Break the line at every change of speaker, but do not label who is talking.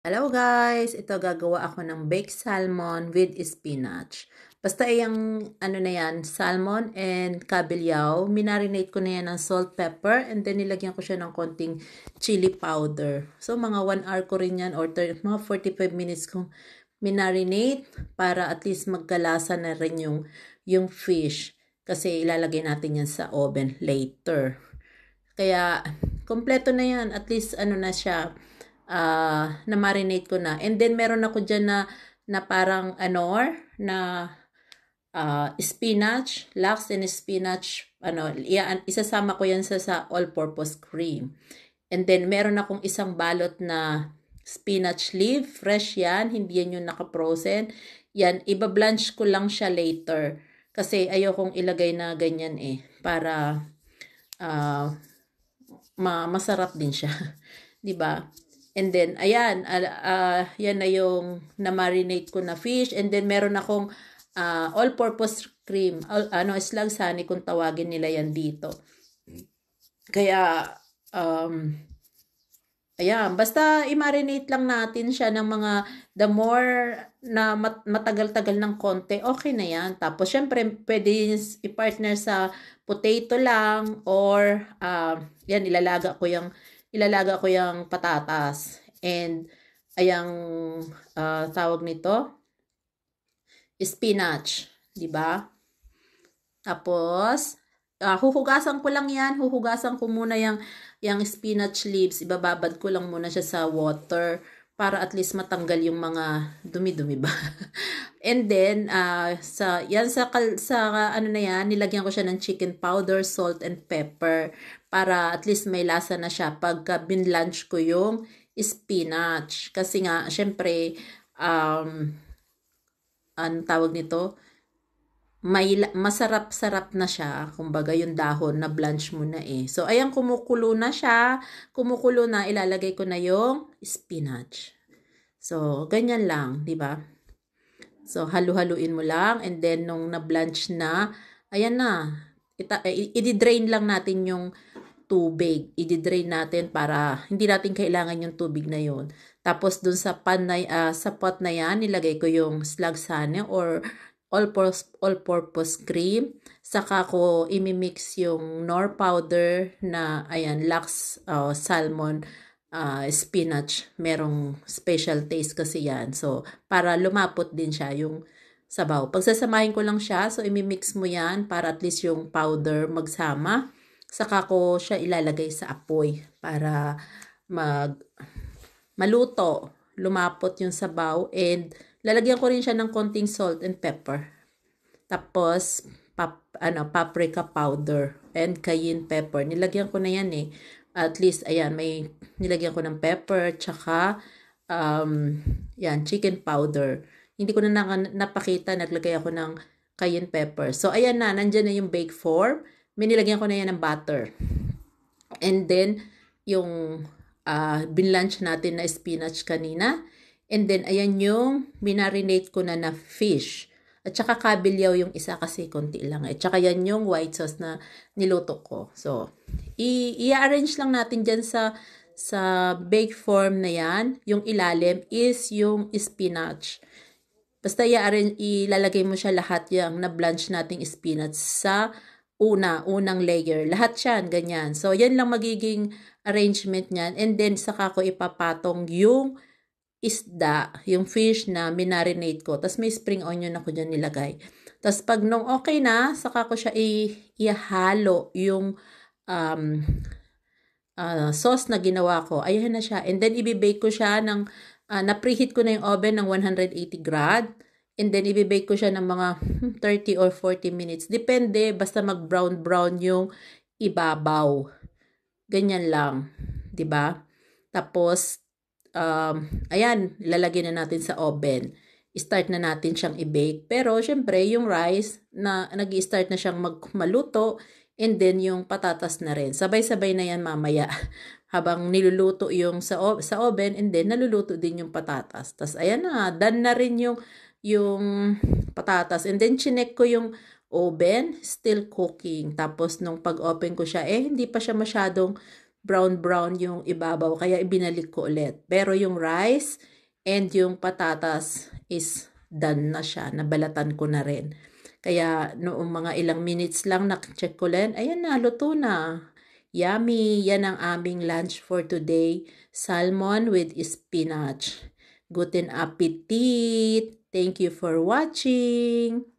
Hello guys! Ito gagawa ako ng baked salmon with spinach. Basta yung ano na yan, salmon and kabilyaw. Minarinate ko na yan ng salt, pepper, and then nilagyan ko siya ng konting chili powder. So mga 1 hour ko rin yan or mga 45 minutes kong minarinate para at least magkalasa na rin yung fish. Kasi ilalagay natin yan sa oven later. Kaya kompleto na yan. At least ano na siya, na-marinate ko na. And then, meron ako dyan na parang na spinach, lax and spinach, isasama ko yan sa all-purpose cream. And then, meron akong isang balot na spinach leaf, fresh yan, hindi yan yung naka-frozen. Yan, iba-blanch ko lang siya later. Kasi ayokong ilagay na ganyan para masarap din siya. 'Di ba? And then, ayan, yan na yung na-marinate ko na fish. And then, meron akong all-purpose cream. Slagsani kung tawagin nila yan dito. Kaya, ayan, basta i-marinate lang natin siya ng mga, the more na matagal-tagal ng konti, okay na yan. Tapos, syempre, pwede i-partner sa potato lang or, yan, ilalaga ko yung patatas and ayang tawag nito spinach, 'di ba? Tapos huhugasan ko lang 'yan, huhugasan ko muna yung spinach leaves, ibababad ko lang muna siya sa water para at least matanggal yung mga dumi-dumi ba. And then sa ano na yan, nilagyan ko siya ng chicken powder, salt and pepper para at least may lasa na siya pagka binlanch ko yung spinach. Kasi nga syempre ang tawag nito, masarap-sarap na siya, kumbaga yung dahon na blanch mo na So, ayan, kumukulo na siya. Kumukulo na, ilalagay ko na yung spinach. So, ganyan lang, di ba? So, halu-haluin mo lang. And then, nung na-blanch na, ayan na. I-drain lang natin yung tubig. I-drain natin para hindi natin kailangan yung tubig na yun. Tapos, dun sa pot na yan, nilagay ko yung slagsane or all-purpose cream. Saka ko imimix yung nor powder na, ayan, lax salmon spinach. Merong special taste kasi yan. So, para lumapot din siya yung sabaw. Pagsasamahin ko lang siya, so imimix mo yan para at least yung powder magsama. Saka ko siya ilalagay sa apoy para maluto, lumapot yung sabaw, and lalagyan ko rin siya ng konting salt and pepper. Tapos paprika powder and cayenne pepper. Nilagyan ko na yan At least ayan, may nilagyan ko ng pepper tsaka yan, chicken powder. Hindi ko na napakita, naglagay ako ng cayenne pepper. So ayan na, nandiyan na yung bake form. May nilagyan ko na yan ng butter. And then, yung binlanch natin na spinach kanina. And then, ayan yung minarinate ko na fish. At saka kabilyaw yung isa kasi konti lang. At saka yan yung white sauce na niluto ko. So, i-arrange lang natin dyan sa bake form na yan. Yung ilalim is yung spinach. Basta ilalagay mo siya lahat yung na-blanch nating spinach sa unang layer. Lahat yan, ganyan. So, yan lang magiging arrangement niyan. And then, saka ko ipapatong yung isda, yung fish na minarinate ko. Tapos, may spring onion ako dyan nilagay. Tapos, pag nung okay na, saka ko siya ihalo yung sauce na ginawa ko. Ayan na siya. And then, ibibake ko siya na-preheat ko na yung oven ng 180 grad. And then, ibibake ko siya ng mga 30 or 40 minutes. Depende, basta mag-brown-brown yung ibabaw. Ganyan lang. 'Di ba? Tapos, ayan, ilalagay na natin sa oven. I-start na natin siyang i-bake. Pero, syempre, yung rice, nag-i-start na siyang maluto. And then, yung patatas na rin. Sabay-sabay na yan mamaya. Habang niluluto yung sa oven, and then, naluluto din yung patatas. Tapos, ayan na, done na rin yung patatas. And then, chinek ko yung oven, still cooking. Tapos, nung pag-open ko siya, hindi pa siya masyadong brown-brown yung ibabaw. Kaya, ibinalik ko ulit. Pero yung rice And yung patatas is done na siya. Nabalatan ko na rin. Kaya noong mga ilang minutes lang na-check ko lang, ayan na, luto na. Yummy! Yan ang aming lunch for today. Salmon with spinach. Guten appetit! Thank you for watching!